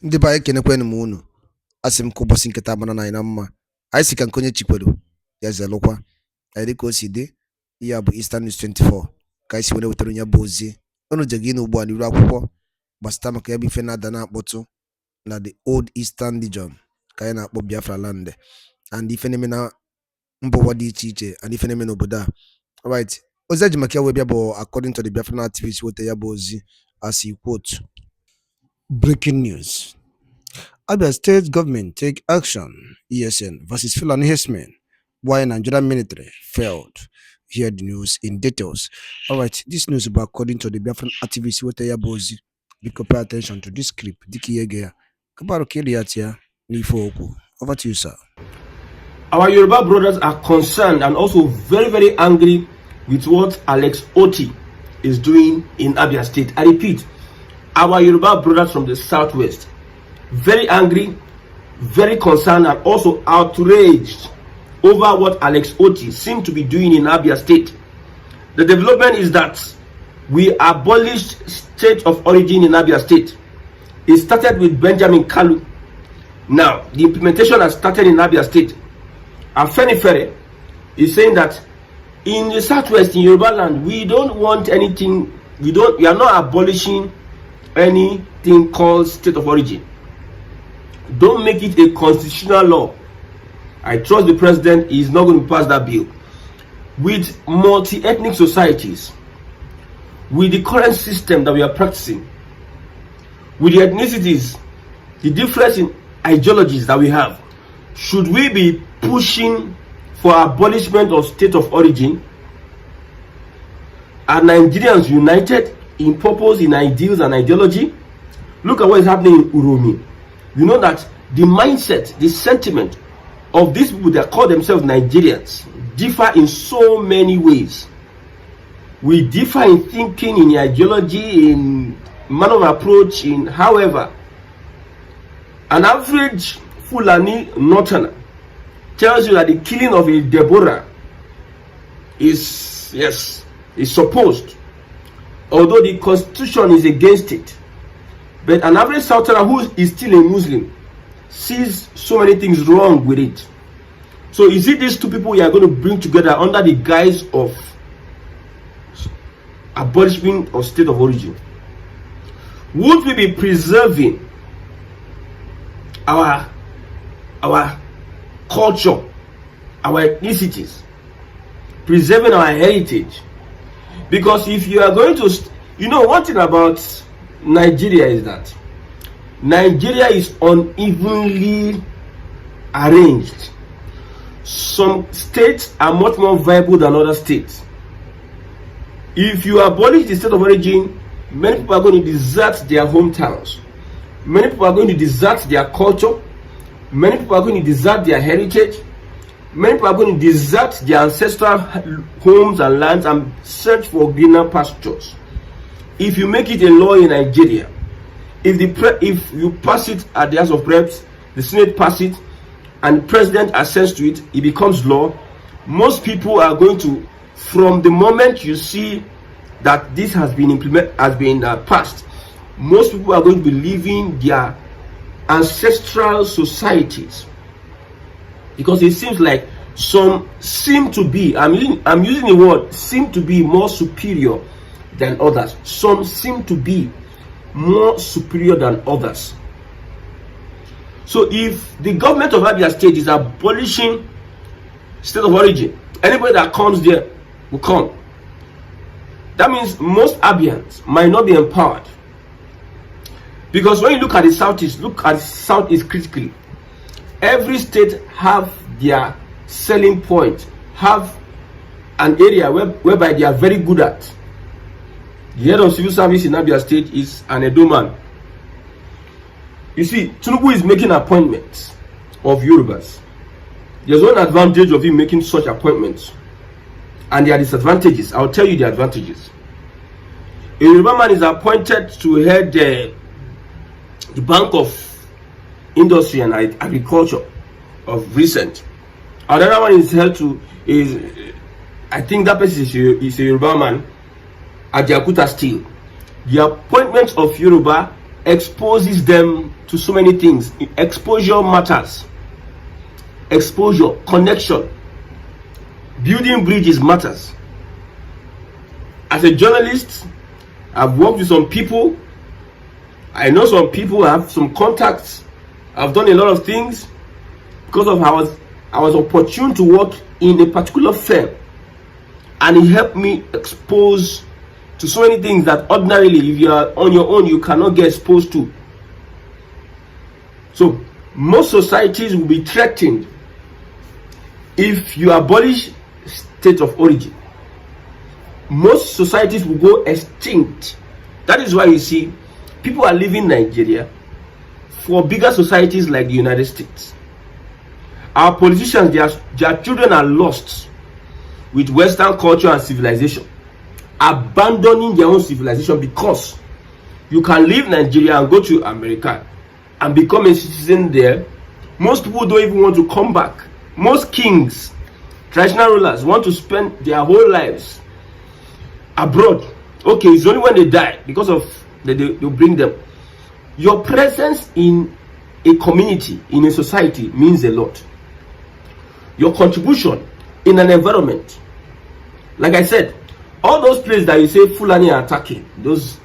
Ndị be anyị kenekwenụ m unu. Asị m ka ụbọchị nketa mara na anyị na mma. Anyị si ka nke onye chikwelu ya zelụkwa. Anyị dịka o si dị, ihe a bụ Eastern News 24 ka anyị si were wetara onye bụ ozi. Unu je gị n'ugbu a n'iru akwụkwọ gbasata maka ya bụ ife na-ada na-akpọtụ na the Old Eastern Region ka anyị na-akpọ Biafra land, and ife na-eme na mba ụwa dị iche iche, and ife na-eme n'obodo a. Alright, ozi eji maka ya wee bịa bụ according to the Biafran activist weta ya bụ ozi as he quote. Breaking news. Abia state government take action. ESN versus Fulani herdsmen. Why Nigerian military failed. Hear the news in details. Alright, this news is according to the Biafran activist Wete Yabozi. Because pay attention to this clip. Diki Yegea. Kabaro Kiliatia. Nifoku. Over to you, sir. Our Yoruba brothers are concerned and also very, very angry with what Alex Oti is doing in Abia State. I repeat, our Yoruba brothers from the southwest, very angry, very concerned, and also outraged over what Alex Oti seemed to be doing in Abia State. The development is that we abolished state of origin in Abia State. It started with Benjamin Kalu. Now, the implementation has started in Abia State. Afenifere is saying that in the southwest, in Yoruba land, we don't want anything, we are not abolishing anything called state of origin. Don't make it a constitutional law. I trust the president is not going to pass that bill. With multi-ethnic societies, with the current system that we are practicing, with the ethnicities, the difference in ideologies that we have, should we be pushing for abolishment of state of origin? Are Nigerians united in purpose, in ideals and ideology? Look at what is happening in Uromi. You know that the mindset, the sentiment of these people that call themselves Nigerians differ in so many ways. We differ in thinking, in ideology, in manner of approach, in however. An average Fulani northerner tells you that the killing of a Deborah is supposed, although the constitution is against it. But an average southerner who is still a Muslim sees so many things wrong with it. So is it these two people we are going to bring together under the guise of abolishment of state of origin? Would we be preserving our culture, our ethnicities, preserving our heritage? Because if you are going to, you know, one thing about Nigeria is that Nigeria is unevenly arranged. Some states are much more viable than other states. If you abolish the state of origin, many people are going to desert their hometowns. Many people are going to desert their culture. Many people are going to desert their heritage. Many people are going to desert their ancestral homes and lands and search for greener pastures. If you make it a law in Nigeria, if you pass it at the House of Reps, the Senate pass it, and the president assents to it, it becomes law. Most people are going to, from the moment you see that this has been passed, most people are going to be leaving their ancestral societies, because it seems like some seem to be, I'm using the word seem to be more superior than others. Some seem to be more superior than others. So if the government of Abia State is abolishing state of origin, anybody that comes there will come. That means most Abians might not be empowered. Because when you look at the southeast critically, every state have their selling point, have an area whereby they are very good at. The head of civil service in Abia State is an Edo man. You see, Tinubu is making appointments of Yorubas. There's one advantage of him making such appointments, and there are disadvantages. I'll tell you the advantages. A Yoruba man is appointed to head the Bank of Industry and Agriculture of recent. Another one is held to I think that person is a Yoruba man at Jakuta Steel. The appointment of Yoruba exposes them to so many things. Exposure matters. Exposure, connection, building bridges matters. As a journalist, I've worked with some people. I know some people, I have some contacts. I've done a lot of things because of how I was opportune to work in a particular firm, and it helped me expose to so many things that ordinarily, if you are on your own, you cannot get exposed to. So most societies will be threatened if you abolish state of origin. Most societies will go extinct. That is why you see people are leaving Nigeria for bigger societies like the United States. Our politicians, their children are lost with Western culture and civilization, abandoning their own civilization because you can leave Nigeria and go to America and become a citizen there. Most people don't even want to come back. Most kings, traditional rulers, want to spend their whole lives abroad. Okay, it's only when they die because of they bring them. Your presence in a community, in a society, means a lot. Your contribution in an environment, like I said, all those places that you say Fulani are attacking, those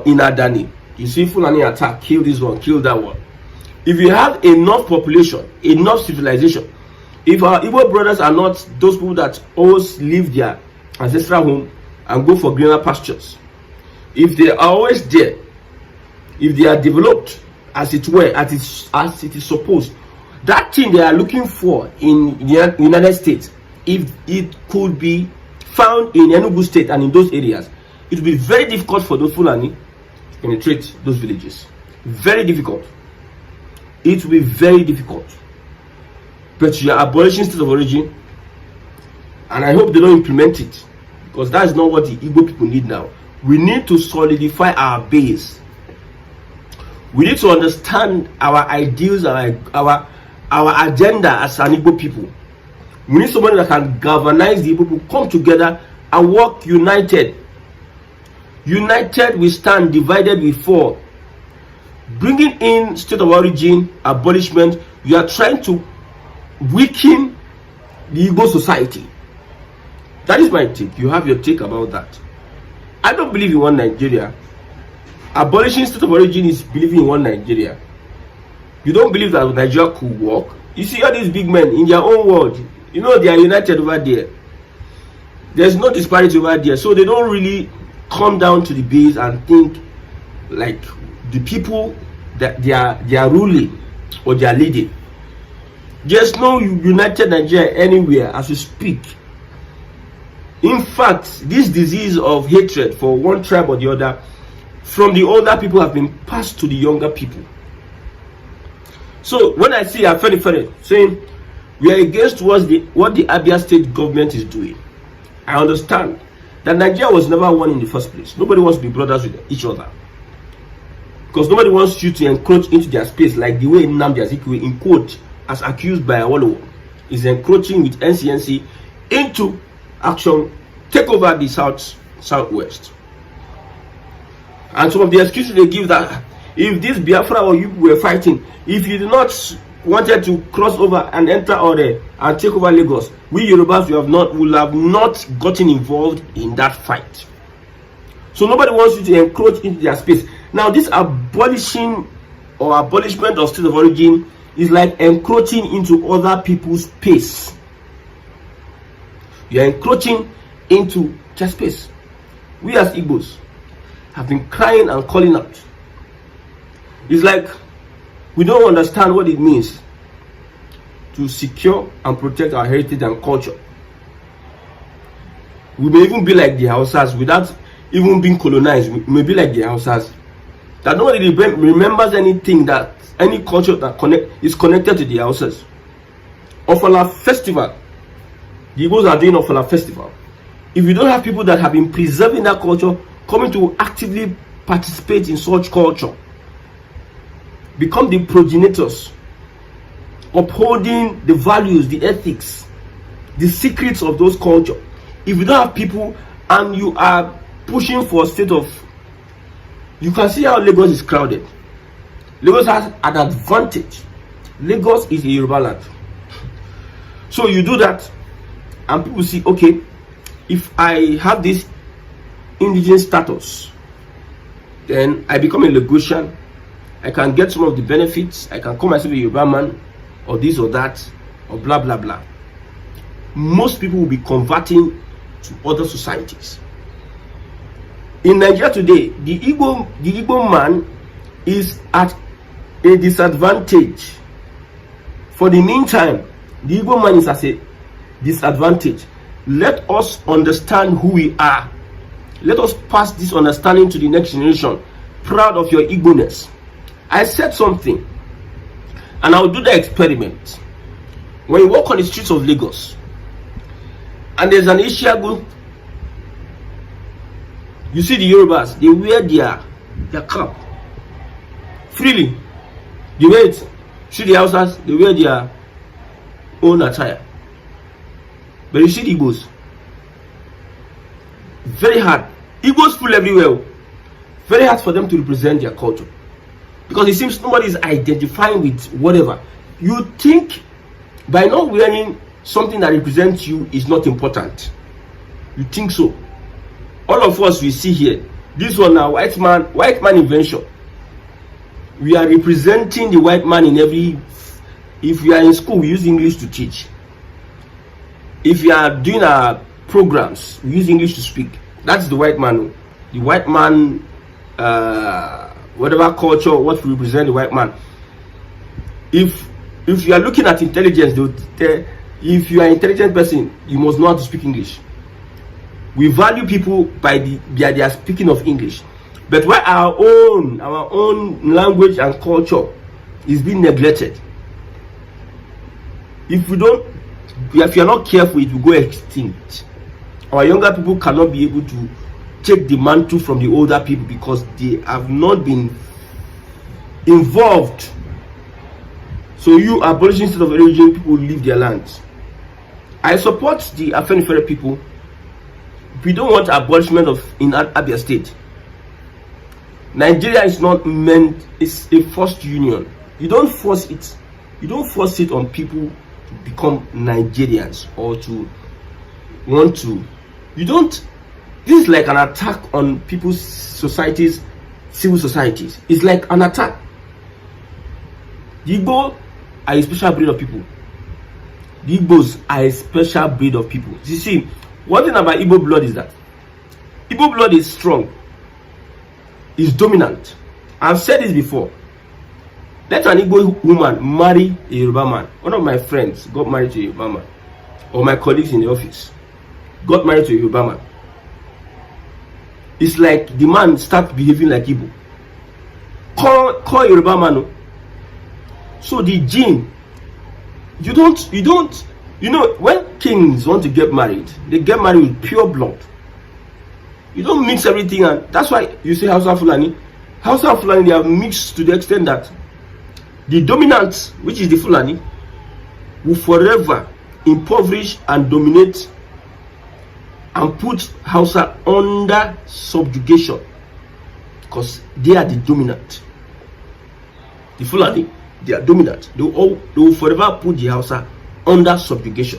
in Adani, you see Fulani attack, kill this one, kill that one. If you have enough population, enough civilization, if our Igbo brothers are not those people that always leave their ancestral home and go for greener pastures, if they are always there, if they are developed as it were, as it is supposed, that thing they are looking for in the United States, if it could be found in Enugu State and in those areas, it will be very difficult for those Fulani to penetrate those villages. Very difficult. It will be very difficult. But you are abolishing state of origin, and I hope they don't implement it, because that is not what the Igbo people need now. We need to solidify our base. We need to understand our ideals, our agenda as an Igbo people. We need somebody that can galvanize the Igbo people, come together and work united. United we stand, divided we fall. Bringing in state of origin, abolishment, you are trying to weaken the Igbo society. That is my take. You have your take about that. I don't believe in one Nigeria. Abolishing state of origin is believing in one Nigeria. You don't believe that Nigeria could work. You see all these big men in their own world, you know, they are united over there. There's no disparity over there, so they don't really come down to the base and think like the people that they are ruling or they are leading. There's no united Nigeria anywhere as we speak. In fact, this disease of hatred for one tribe or the other from the older people have been passed to the younger people. So when I see Afenifere saying we are against what the Abia state government is doing, I understand that Nigeria was never one in the first place. Nobody wants to be brothers with each other, because nobody wants you to encroach into their space like the way Nnamdi Azikiwe, in quote, as accused by Awolowo, is encroaching with NCNC into action, take over the southwest. And some of the excuses they give, that if this Biafra or you were fighting, if you did not wanted to cross over and enter Ore and take over Lagos, we Yorubas will have not gotten involved in that fight. So nobody wants you to encroach into their space. Now this abolishing or abolishment of state of origin is like encroaching into other people's space. You're encroaching into their space. We as Igbos have been crying and calling out. It's like we don't understand what it means to secure and protect our heritage and culture. We may even be like the Hausas without even being colonized. We may be like the Hausas, that nobody remembers anything, that any culture that is connected to the Hausas. Ofala festival, the Igbos are doing Ofala festival. If you don't have people that have been preserving that culture, coming to actively participate in such culture, become the progenitors, upholding the values, the ethics, the secrets of those culture. If you don't have people and you are pushing for a state of, you can see how Lagos is crowded. Lagos has an advantage. Lagos is a Yoruba land. So you do that, and people see, okay, if I have this indigenous status, then I become a Lagosian. I can get some of the benefits. I can call myself a Yoruba man, or this or that, or blah blah blah. Most people will be converting to other societies. In Nigeria today, the Igbo man is at a disadvantage. For the meantime, the Igbo man is at a disadvantage. Let us understand who we are. Let us pass this understanding to the next generation. Proud of your Igbo-ness. I said something, and I'll do the experiment. When you walk on the streets of Lagos, and there's an Ishiagu, you see the Yorubas, they wear their cap freely. You wait, see the Hausas, they wear their own attire. But you see the Igbos, very hard. Igbos full everywhere. Very hard for them to represent their culture, because it seems nobody is identifying with whatever. You think by not wearing something that represents you is not important. You think so. All of us we see here, this one now, white man invention. We are representing the white man in every. If we are in school, we use English to teach. If we are doing our programs, we use English to speak. That's the white man. The white man, whatever culture, what we represent the white man. If you are looking at intelligence, if you are an intelligent person, you must know how to speak English. We value people by their speaking of English. But why our own language and culture is being neglected? If you're not careful, it will go extinct. Our younger people cannot be able to take the mantle from the older people because they have not been involved. So you abolishing state of origin, people leave their lands. I support the Afenifere people. We don't want abolishment in Abia state. Nigeria is not meant, it's a forced union. You don't force it. You don't force it on people to become Nigerians or to want to. You don't. This is like an attack on people's societies, civil societies. It's like an attack. The Igbo are a special breed of people. The Igbos are a special breed of people. You see, one thing about Igbo blood is that Igbo blood is strong, is dominant. I've said this before. Let an Igbo woman marry a Yoruba man. One of my friends got married to a Yoruba man, or my colleagues in the office got married to a Yoruba man. It's like the man starts behaving like Igbo. Call Yoruba man. So the gene, you know, when kings want to get married, they get married with pure blood. You don't mix everything, and that's why you say Hausa Fulani. Hausa Fulani, they are mixed to the extent that the dominant, which is the Fulani, will forever impoverish and dominate and put Hausa under subjugation, because they are the dominant. The Fulani, they are dominant. They will forever put the Hausa under subjugation.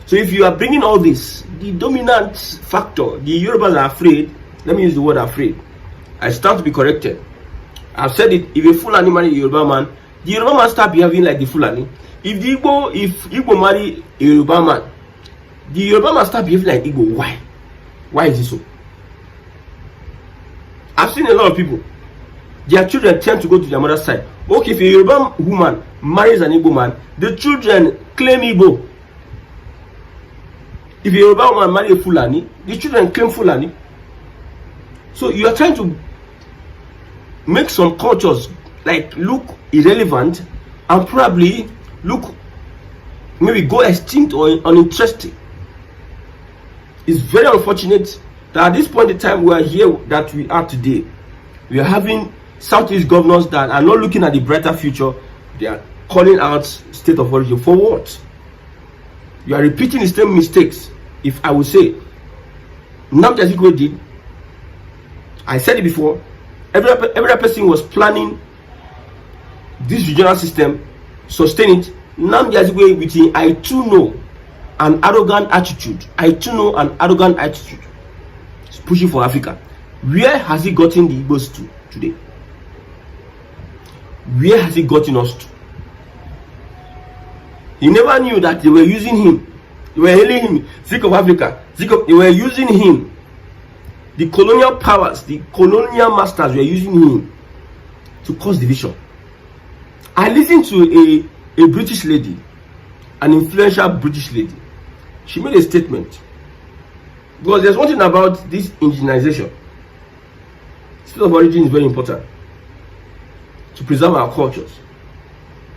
So if you are bringing all this, the dominant factor, the Yorubas are afraid. Let me use the word afraid. I stand to be corrected. I've said it. If a Fulani marry a Yoruba man, the Yoruba man start behaving like the Fulani. If Igbo marry a Yoruba man, the Yoruba man start behaving like Igbo. Why? Why is this so? I've seen a lot of people. Their children tend to go to their mother's side. Okay, if a Yoruba woman marries an Igbo man, the children claim Igbo. If a Yoruba woman marries a Fulani, the children claim Fulani. So you are trying to make some cultures like look irrelevant and probably look maybe go extinct or uninteresting. It's very unfortunate that at this point in time we are here that we are today. We are having Southeast governors that are not looking at the brighter future. They are calling out state of origin for what? You are repeating the same mistakes. If I would say, Nnamdi Azikiwe did. I said it before. Every person was planning this regional system, sustain it. Now there's a way with him, I too know an arrogant attitude. He's pushing for Africa. Where has he gotten the Igbos to today? Where has he gotten us to? He never knew that they were using him. They were hailing him, sick of Africa. They were using him. The colonial powers, the colonial masters were using him to cause division. I listened to a British lady, an influential British lady. She made a statement. Because there's one thing about this indigenization. State of origin is very important to preserve our cultures.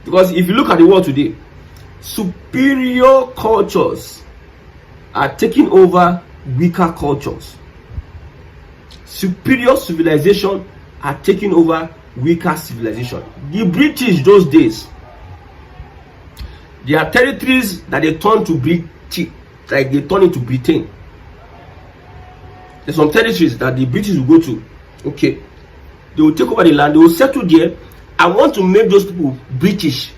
Because if you look at the world today, superior cultures are taking over weaker cultures. Superior civilization are taking over weaker civilization. The British those days, their territories that they turned to British, like they turned into Britain. There's some territories that the British will go to. Okay, they will take over the land, they will settle there. I want to make those people British.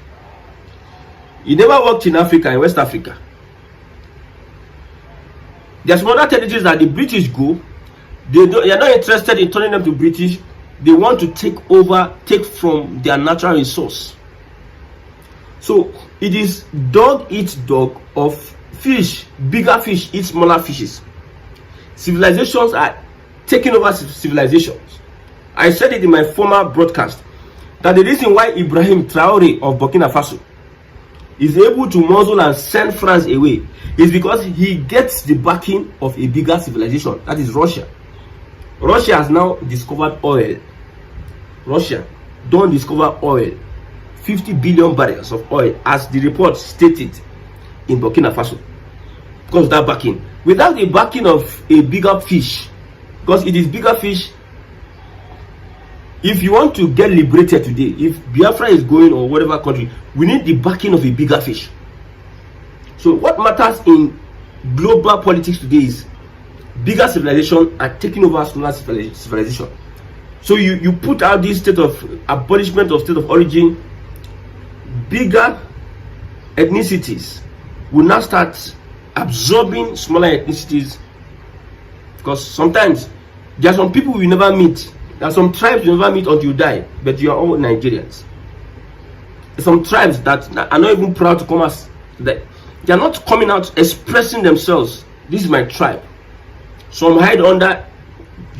He never worked in Africa, in West Africa. There's some other territories that the British go. They are not interested in turning them to British. They want to take from their natural resource. So it is dog eats dog of fish. Bigger fish eat smaller fishes. Civilizations are taking over civilizations. I said it in my former broadcast that the reason why Ibrahim Traore of Burkina Faso is able to muzzle and send France away is because he gets the backing of a bigger civilization, that is Russia. Russia has now discovered oil. Russia don't discover oil, 50 billion barrels of oil, as the report stated, in Burkina Faso, because of that backing. Without the backing of a bigger fish, because it is bigger fish. If you want to get liberated today, if Biafra is going or whatever country, we need the backing of a bigger fish. So what matters in global politics today is bigger civilization are taking over smaller civilization. So you put out this state of abolishment of state of origin, bigger ethnicities will now start absorbing smaller ethnicities, because sometimes there are some people you never meet. There are some tribes you never meet until you die, but you are all Nigerians. Some tribes that are not even proud to come as that. They are not coming out expressing themselves. This is my tribe. Some hide under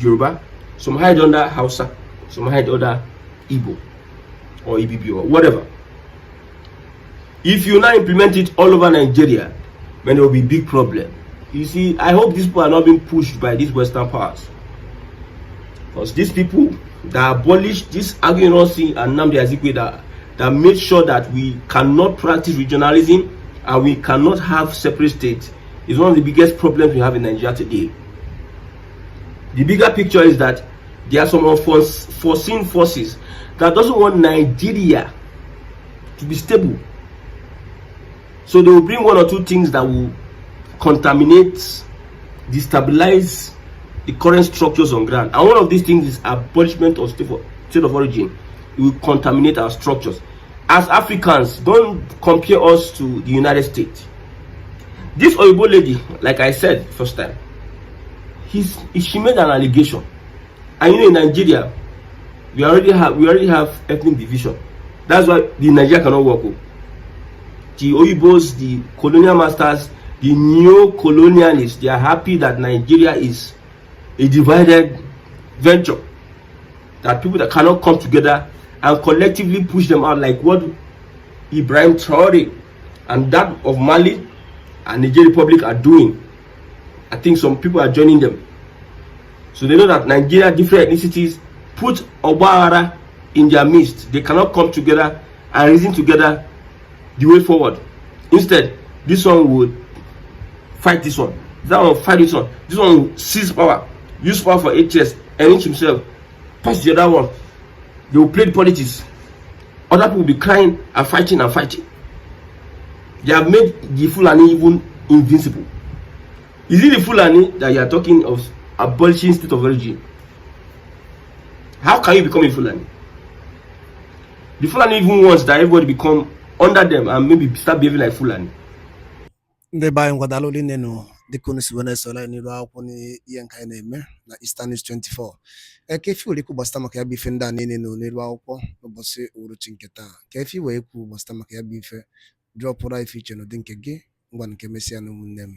Yoruba, some hide under Hausa, some hide under Igbo or EBB or whatever. If you now implement it all over Nigeria, then there will be big problem. You see, I hope these people are not being pushed by these Western powers. Because these people that abolished this Agency and Nnamdi Azikiwe that made sure that we cannot practice regionalism and we cannot have separate states is one of the biggest problems we have in Nigeria today. The bigger picture is that there are some unforeseen forces that doesn't want Nigeria to be stable. So they will bring one or two things that will contaminate, destabilize the current structures on ground. And one of these things is abolishment of state of origin. It will contaminate our structures. As Africans, don't compare us to the United States. This Oyibo lady, like I said first time, she made an allegation. And you know, in Nigeria, we already have ethnic division. That's why the Nigeria cannot work. The Oyibos, the colonial masters, the neo-colonialists, they are happy that Nigeria is a divided venture, that people that cannot come together and collectively push them out, like what Ibrahim Traore and that of Mali and Niger Republic are doing. I think some people are joining them. So they know that Nigeria, different ethnicities, put Obara in their midst. They cannot come together and reason together the way forward. Instead, this one would fight this one, that one fight this one, this one will seize power, use power for 8 years, enrich himself, pass the other one. They will play the politics. Other people will be crying and fighting and fighting. They have made the Fulani even invincible. Is it the Fulani that you are talking of abolishing state of origin? How can you become a Fulani? The Fulani even wants that everybody become under them and maybe start behaving like Fulani. Ndị be anyị ngwadalụ niile nụ dịka unu si wee na-esola anyị n'iru akwụkwọ n'ihe nke anyị na-eme na Eastern News 24. Ka efi were ikwu gbasịta maka ya bụ ife ndị a niile nụ n'iru akwụkwọ n'ụbọchị uhuruchi nke taa. Ka efi wee ikwu gbasịta maka ya bụ ife drọpụrụ ife iche n'ụdị nke gị ngwa nke mesịa na ụmụnne m.